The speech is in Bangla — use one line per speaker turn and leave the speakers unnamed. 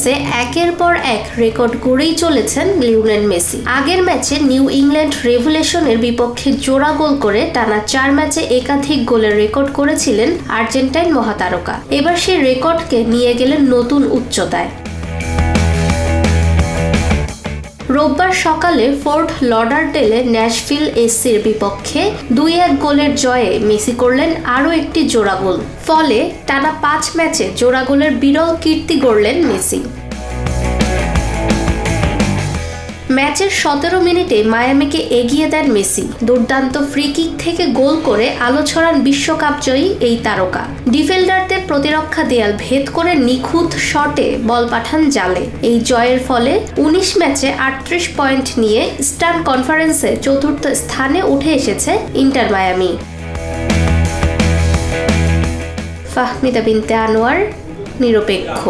চ্যাম্পিয়ন্সে একের পর এক রেকর্ড গড়েই চলেছেন লিওনেল মেসি। আগের ম্যাচে নিউ ইংল্যান্ড রেভলিউশনের বিপক্ষে জোড়া গোল করে টানা 4 ম্যাচে একাধিক গোলের রেকর্ড করেছিলেন আর্জেন্টাইন মহাতারকা। এবার সেই রেকর্ডকে নিয়ে গেলেন নতুন উচ্চতায়। রোববার সকালে ফোর্ট লডারডেলে ন্যাশভিল এসসির বিপক্ষে 2-1 গোলের জয়ে মেসি করলেন আরও একটি জোড়া গোল। ফলে টানা 5 ম্যাচে জোড়া গোলের বিরল কীর্তি গড়লেন মেসি। ম্যাচের 17 মিনিটে মায়ামিকে এগিয়ে দেন মেসি। দুর্দান্ত ফ্রি কিক থেকে গোল করে আলো ছড়ান বিশ্বকাপ জয়ী এই তারকা। ডিফেন্ডারদের প্রতিরক্ষা দেয়াল ভেদ করে নিখুঁত শটে বল পাঠান জালে। এই জয়ের ফলে 19 ম্যাচে 38 পয়েন্ট নিয়ে ইস্টার্ন কনফারেন্সে চতুর্থ স্থানে উঠে এসেছে ইন্টার মায়ামি। ফাহমিদা বিনতে আনোয়ার, নিরপেক্ষ।